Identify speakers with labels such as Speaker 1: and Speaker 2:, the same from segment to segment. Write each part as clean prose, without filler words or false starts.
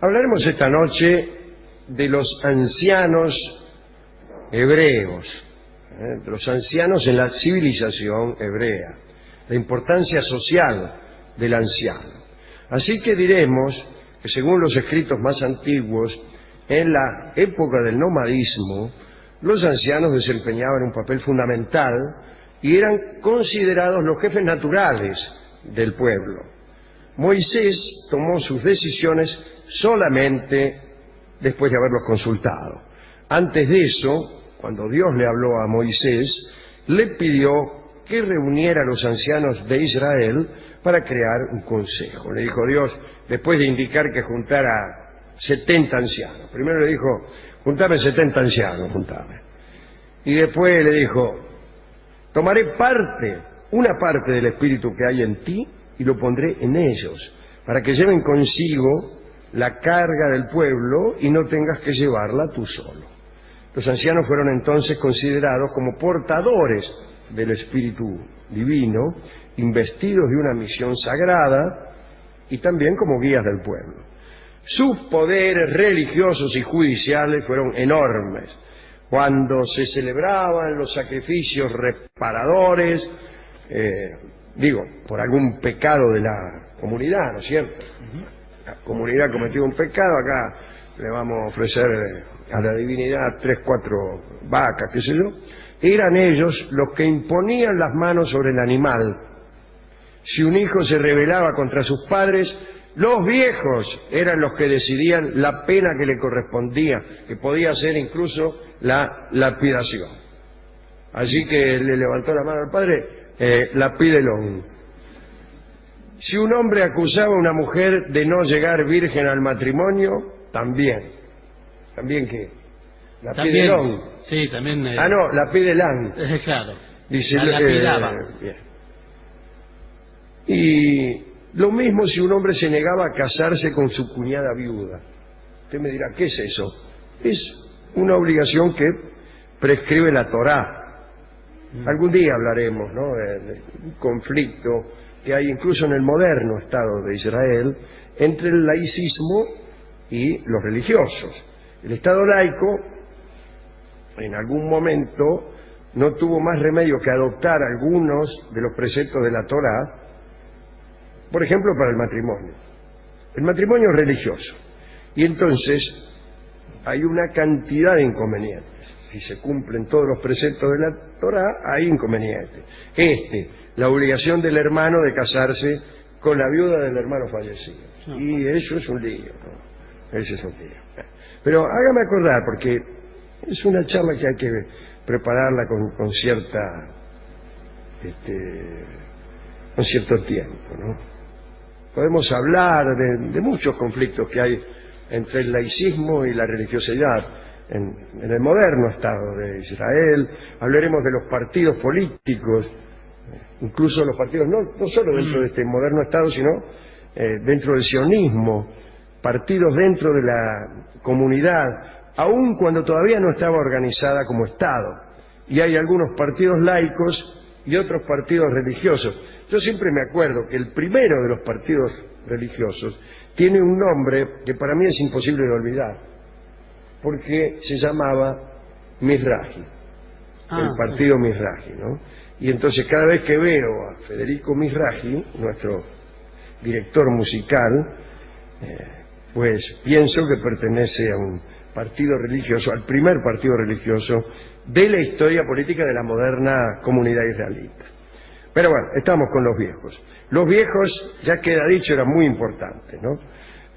Speaker 1: Hablaremos esta noche de los ancianos hebreos, de los ancianos en la civilización hebrea, la importancia social del anciano. Así que diremos que según los escritos más antiguos, en la época del nomadismo, los ancianos desempeñaban un papel fundamental y eran considerados los jefes naturales del pueblo. Moisés tomó sus decisiones solamente después de haberlos consultado. Antes de eso, cuando Dios le habló a Moisés, le pidió que reuniera a los ancianos de Israel para crear un consejo. Le dijo Dios, después de indicar que juntara 70 ancianos. Primero le dijo, juntame 70 ancianos, juntame. Y después le dijo, tomaré una parte del espíritu que hay en ti y lo pondré en ellos, para que lleven consigo la carga del pueblo y no tengas que llevarla tú solo. Los ancianos fueron entonces considerados como portadores del Espíritu Divino, investidos de una misión sagrada y también como guías del pueblo. Sus poderes religiosos y judiciales fueron enormes. Cuando se celebraban los sacrificios reparadores, por algún pecado de la comunidad, ¿no es cierto? La comunidad cometió un pecado, acá le vamos a ofrecer a la divinidad 3, 4 vacas, qué sé yo. Eran ellos los que imponían las manos sobre el animal. Si un hijo se rebelaba contra sus padres, los viejos eran los que decidían la pena que le correspondía, que podía ser incluso la lapidación. Así que le levantó la mano al padre, lapídelo. Si un hombre acusaba a una mujer de no llegar virgen al matrimonio, también. ¿También qué? Lapídelón.
Speaker 2: Sí, también.
Speaker 1: No, lapídelán.
Speaker 2: Claro.
Speaker 1: Dice,
Speaker 2: la lapidaba.
Speaker 1: Bien. Y lo mismo si un hombre se negaba a casarse con su cuñada viuda. Usted me dirá, ¿qué es eso? Es una obligación que prescribe la Torá. Algún día hablaremos, ¿no?, de un conflicto que hay incluso en el moderno Estado de Israel entre el laicismo y los religiosos. El Estado laico en algún momento no tuvo más remedio que adoptar algunos de los preceptos de la Torá, por ejemplo, para el matrimonio. El matrimonio es religioso y entonces hay una cantidad de inconvenientes. Si se cumplen todos los preceptos de la Torá, hay inconvenientes. La obligación del hermano de casarse con la viuda del hermano fallecido. Y eso es un lío, ¿no? Eso es un lío. Pero hágame acordar, porque es una charla que hay que prepararla con cierto tiempo, ¿no? Podemos hablar de muchos conflictos que hay entre el laicismo y la religiosidad en el moderno Estado de Israel. Hablaremos de los partidos políticos, incluso los partidos no solo dentro de este moderno Estado, sino dentro del sionismo, partidos dentro de la comunidad, aun cuando todavía no estaba organizada como Estado. Y hay algunos partidos laicos y otros partidos religiosos. Yo siempre me acuerdo que el primero de los partidos religiosos tiene un nombre que para mí es imposible de olvidar, porque se llamaba Mizrahi, el partido Mizrahi, ¿no? Y entonces cada vez que veo a Federico Mizrahi, nuestro director musical, pues pienso que pertenece a un partido religioso, al primer partido religioso de la historia política de la moderna comunidad israelita. Pero bueno, estamos con los viejos. Los viejos, ya queda dicho, eran muy importantes, ¿no?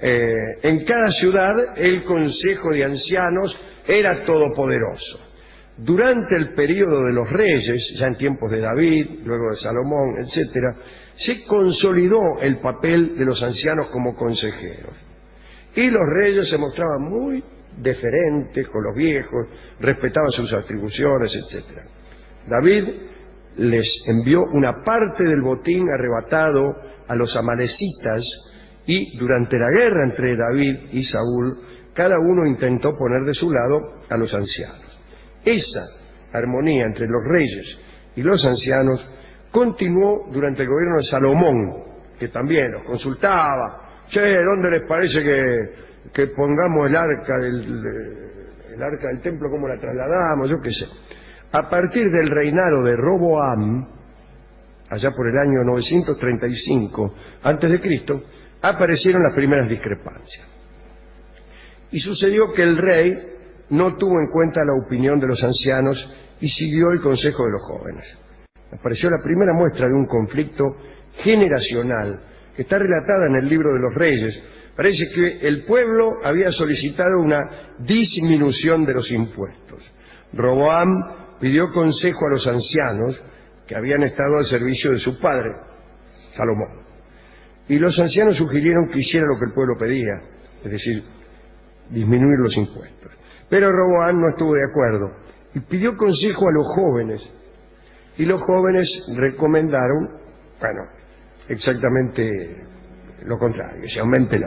Speaker 1: En cada ciudad el consejo de ancianos era todopoderoso. Durante el período de los reyes, ya en tiempos de David, luego de Salomón, etcétera, se consolidó el papel de los ancianos como consejeros. Y los reyes se mostraban muy deferentes con los viejos, respetaban sus atribuciones, etcétera. David les envió una parte del botín arrebatado a los amalecitas y durante la guerra entre David y Saúl, cada uno intentó poner de su lado a los ancianos. Esa armonía entre los reyes y los ancianos continuó durante el gobierno de Salomón, que también los consultaba che, ¿dónde les parece que pongamos el arca del templo, cómo la trasladamos? Yo qué sé. A partir del reinado de Roboam, allá por el año 935 a.C., aparecieron las primeras discrepancias. Y sucedió que el rey no tuvo en cuenta la opinión de los ancianos y siguió el consejo de los jóvenes. Apareció la primera muestra de un conflicto generacional que está relatada en el libro de los Reyes. Parece que el pueblo había solicitado una disminución de los impuestos. Roboam pidió consejo a los ancianos que habían estado al servicio de su padre, Salomón. Y los ancianos sugirieron que hiciera lo que el pueblo pedía, es decir, disminuir los impuestos. Pero Roboam no estuvo de acuerdo y pidió consejo a los jóvenes. Y los jóvenes recomendaron, exactamente lo contrario, que se aumentelo.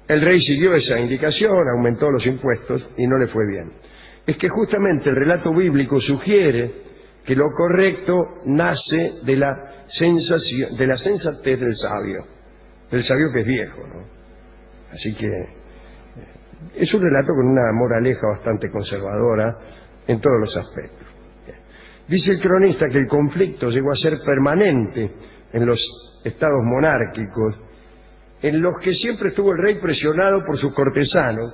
Speaker 1: El rey siguió esa indicación, aumentó los impuestos y no le fue bien. Es que justamente el relato bíblico sugiere que lo correcto nace de la sensatez del sabio que es viejo, ¿no? Así que es un relato con una moraleja bastante conservadora en todos los aspectos. Dice el cronista que el conflicto llegó a ser permanente en los estados monárquicos, en los que siempre estuvo el rey presionado por sus cortesanos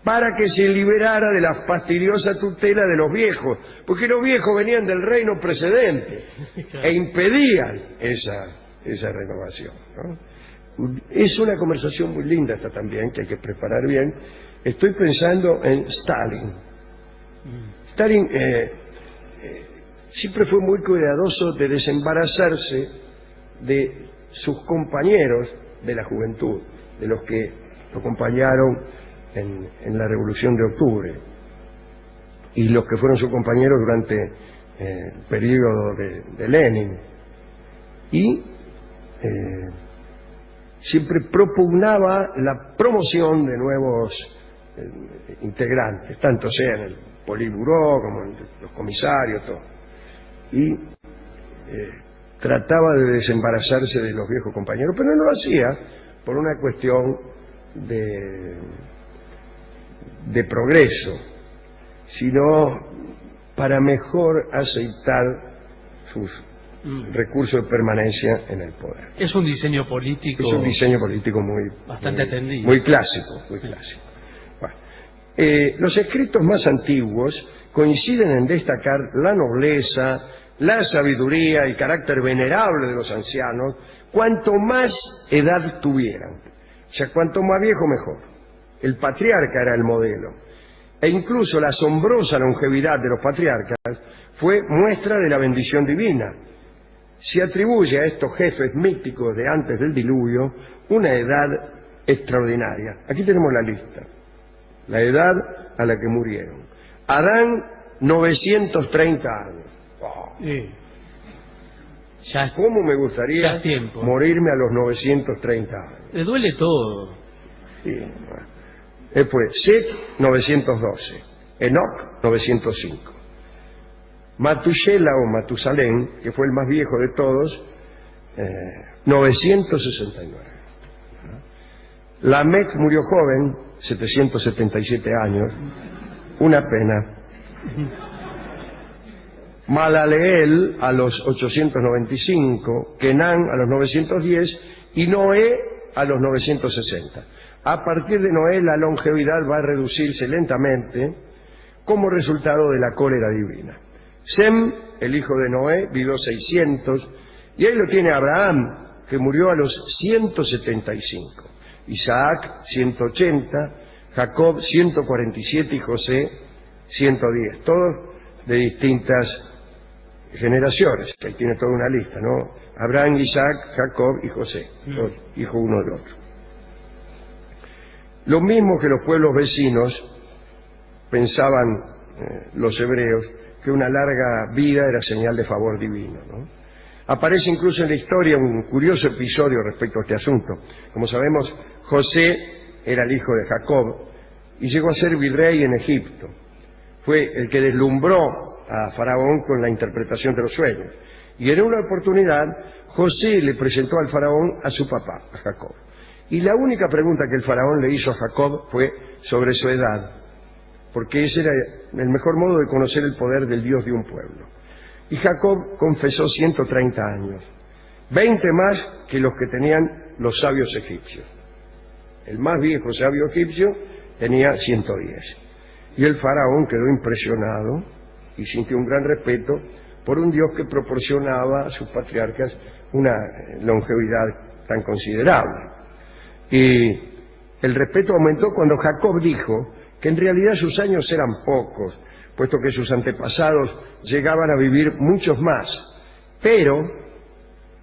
Speaker 1: para que se liberara de la fastidiosa tutela de los viejos, porque los viejos venían del reino precedente e impedían esa renovación, ¿no? Es una conversación muy linda esta también, que hay que preparar bien. Estoy pensando en Stalin. Stalin siempre fue muy cuidadoso de desembarazarse de sus compañeros de la juventud, de los que lo acompañaron en la Revolución de Octubre y los que fueron sus compañeros durante el periodo de Lenin. Y siempre propugnaba la promoción de nuevos integrantes, tanto sea en el Politburó como en los comisarios, todo. Y trataba de desembarazarse de los viejos compañeros, pero no lo hacía por una cuestión de progreso, sino para mejor aceitar sus recursos de permanencia en el poder.
Speaker 2: Es un diseño político.
Speaker 1: Es un diseño político
Speaker 2: bastante atendido.
Speaker 1: Muy clásico, muy clásico. Bueno, los escritos más antiguos coinciden en destacar la nobleza, la sabiduría y carácter venerable de los ancianos, cuanto más edad tuvieran. O sea, cuanto más viejo, mejor. El patriarca era el modelo. E incluso la asombrosa longevidad de los patriarcas fue muestra de la bendición divina. Se atribuye a estos jefes míticos de antes del diluvio una edad extraordinaria. Aquí tenemos la lista. La edad a la que murieron. Adán, 930 años.
Speaker 2: Sí.
Speaker 1: ¿Cómo me gustaría morirme a los 930 años?
Speaker 2: Le duele todo.
Speaker 1: Sí, bueno. Después, Seth, 912. Enoch, 905. Matusela o Matusalén, que fue el más viejo de todos, 969. Lamec murió joven, 777 años. Una pena. Malaleel a los 895, Kenán a los 910 y Noé a los 960. A partir de Noé la longevidad va a reducirse lentamente como resultado de la cólera divina. Sem, el hijo de Noé, vivió 600 y ahí lo tiene Abraham, que murió a los 175. Isaac, 180, Jacob, 147 y José, 110. Todos de distintas generaciones. Ahí tiene toda una lista, ¿no? Abraham, Isaac, Jacob y José, todos hijos uno del otro. Lo mismo que los pueblos vecinos pensaban los hebreos que una larga vida era señal de favor divino, ¿no? Aparece incluso en la historia un curioso episodio respecto a este asunto. Como sabemos, José era el hijo de Jacob y llegó a ser virrey en Egipto. Fue el que deslumbró a Faraón con la interpretación de los sueños. Y en una oportunidad, José le presentó al Faraón a su papá, a Jacob. Y la única pregunta que el faraón le hizo a Jacob fue sobre su edad, porque ese era el mejor modo de conocer el poder del Dios de un pueblo. Y Jacob confesó 130 años, 20 más que los que tenían los sabios egipcios. El más viejo sabio egipcio tenía 110. Y el faraón quedó impresionado y sintió un gran respeto por un Dios que proporcionaba a sus patriarcas una longevidad tan considerable. Y el respeto aumentó cuando Jacob dijo que en realidad sus años eran pocos, puesto que sus antepasados llegaban a vivir muchos más. Pero,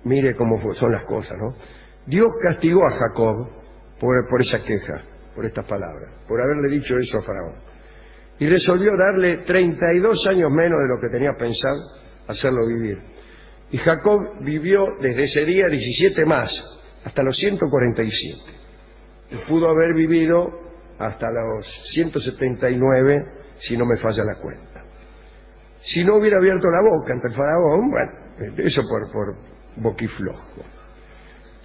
Speaker 1: mire cómo son las cosas, ¿no? Dios castigó a Jacob por esa queja, por estas palabras, por haberle dicho eso a Faraón. Y resolvió darle 32 años menos de lo que tenía pensado hacerlo vivir. Y Jacob vivió desde ese día 17 más, hasta los 147. Y pudo haber vivido hasta los 179, si no me falla la cuenta. Si no hubiera abierto la boca ante el faraón, bueno, eso por boquiflojo.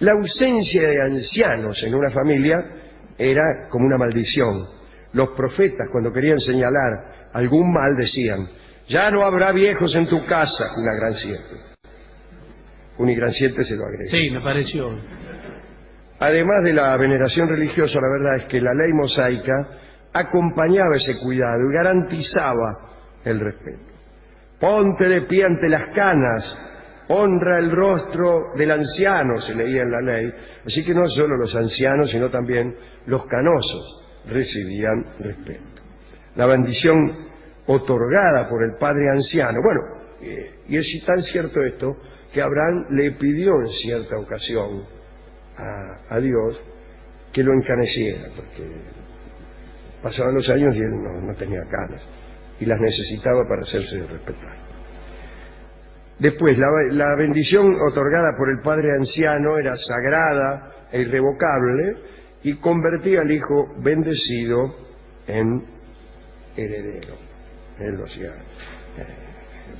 Speaker 1: La ausencia de ancianos en una familia era como una maldición. Los profetas, cuando querían señalar algún mal, decían: ya no habrá viejos en tu casa, una gran siete. Un gran siete se lo agrega.
Speaker 2: Sí, me pareció.
Speaker 1: Además de la veneración religiosa, la verdad es que la ley mosaica acompañaba ese cuidado y garantizaba el respeto. Ponte de pie ante las canas, honra el rostro del anciano, se leía en la ley. Así que no solo los ancianos, sino también los canosos recibían respeto. La bendición otorgada por el padre anciano, bueno, y es tan cierto esto, que Abraham le pidió en cierta ocasión a Dios que lo encaneciera, porque pasaban los años y él no tenía canas, y las necesitaba para hacerse respetar. Después, la bendición otorgada por el padre anciano era sagrada e irrevocable y convertía al hijo bendecido en heredero. Él lo hacía,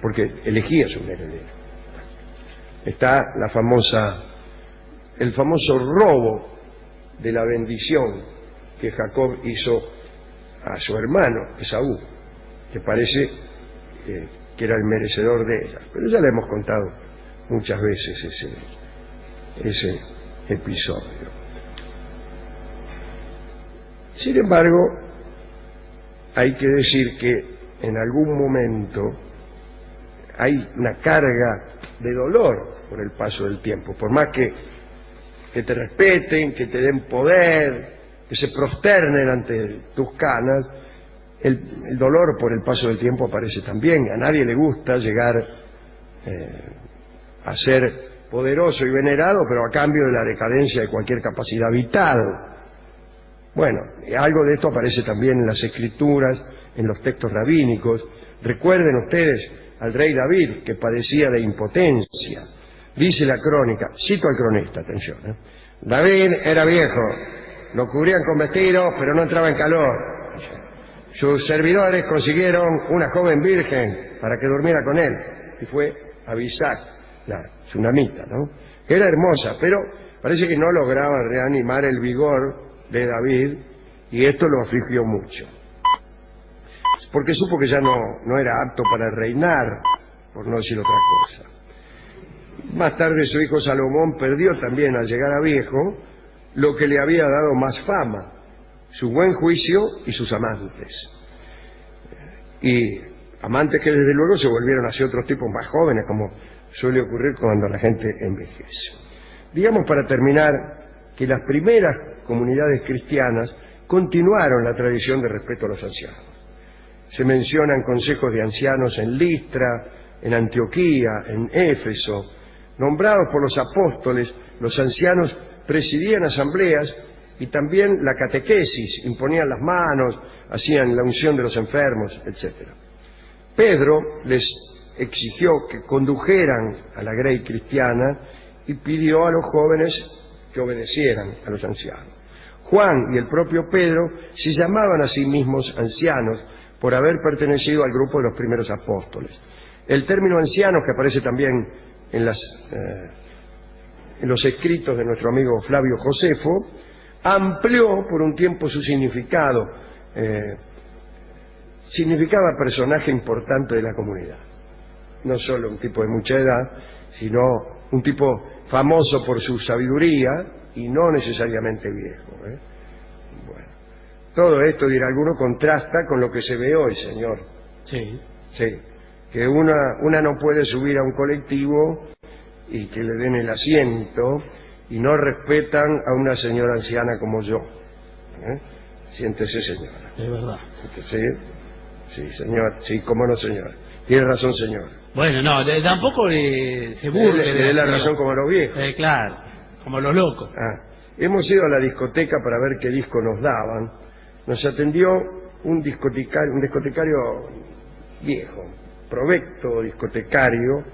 Speaker 1: porque elegía su heredero. Está el famoso robo de la bendición que Jacob hizo a su hermano Esaú, que parece que era el merecedor de ella. Pero ya le hemos contado muchas veces ese episodio. Sin embargo, hay que decir que en algún momento hay una carga de dolor por el paso del tiempo. Por más que te respeten, que te den poder, que se prosternen ante tus canas, el dolor por el paso del tiempo aparece también. A nadie le gusta llegar a ser poderoso y venerado, pero a cambio de la decadencia de cualquier capacidad vital. Bueno, algo de esto aparece también en las escrituras, en los textos rabínicos. Recuerden ustedes al rey David, que padecía de impotencia. Dice la crónica, cito al cronista, atención, David era viejo, lo cubrían con vestidos, pero no entraba en calor. Sus servidores consiguieron una joven virgen para que durmiera con él, y fue Abisag, la tsunamita, ¿no? Que era hermosa, pero parece que no lograba reanimar el vigor de David, y esto lo afligió mucho, porque supo que ya no era apto para reinar, por no decir otra cosa. Más tarde su hijo Salomón perdió también, al llegar a viejo, lo que le había dado más fama, su buen juicio y sus amantes. Y amantes que desde luego se volvieron hacia otros tipos más jóvenes, como suele ocurrir cuando la gente envejece. Digamos, para terminar, que las primeras comunidades cristianas continuaron la tradición de respeto a los ancianos. Se mencionan consejos de ancianos en Listra, en Antioquía, en Éfeso. Nombrados por los apóstoles, los ancianos presidían asambleas y también la catequesis, imponían las manos, hacían la unción de los enfermos, etc. Pedro les exigió que condujeran a la grey cristiana y pidió a los jóvenes que obedecieran a los ancianos. Juan y el propio Pedro se llamaban a sí mismos ancianos por haber pertenecido al grupo de los primeros apóstoles. El término ancianos, que aparece también en los escritos de nuestro amigo Flavio Josefo, amplió por un tiempo su significado. Significaba personaje importante de la comunidad. No solo un tipo de mucha edad, sino un tipo famoso por su sabiduría y no necesariamente viejo. Bueno, todo esto, dirá alguno, contrasta con lo que se ve hoy, señor.
Speaker 2: Sí.
Speaker 1: Sí, que una no puede subir a un colectivo y que le den el asiento y no respetan a una señora anciana como yo. Siéntese, señora.
Speaker 2: Es verdad.
Speaker 1: ¿Sí? Sí, señor. Sí, cómo no, señor. Tiene razón, señor.
Speaker 2: Bueno, no, tampoco se burle
Speaker 1: Le dé la razón como a los viejos.
Speaker 2: Claro, como los locos.
Speaker 1: Hemos ido a la discoteca para ver qué disco nos daban. Nos atendió un discotecario viejo, provecto discotecario,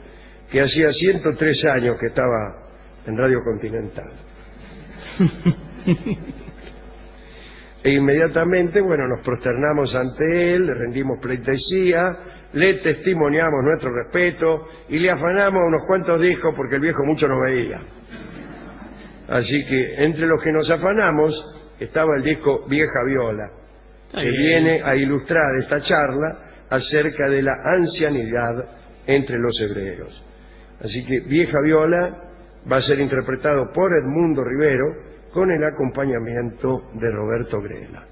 Speaker 1: que hacía 103 años que estaba en Radio Continental. E inmediatamente, bueno, nos prosternamos ante él, le rendimos pleitesía, le testimoniamos nuestro respeto y le afanamos unos cuantos discos porque el viejo mucho no veía. Así que entre los que nos afanamos estaba el disco Vieja Viola, que viene a ilustrar esta charla acerca de la ancianidad entre los hebreos. Así que Vieja Viola va a ser interpretado por Edmundo Rivero con el acompañamiento de Roberto Grela.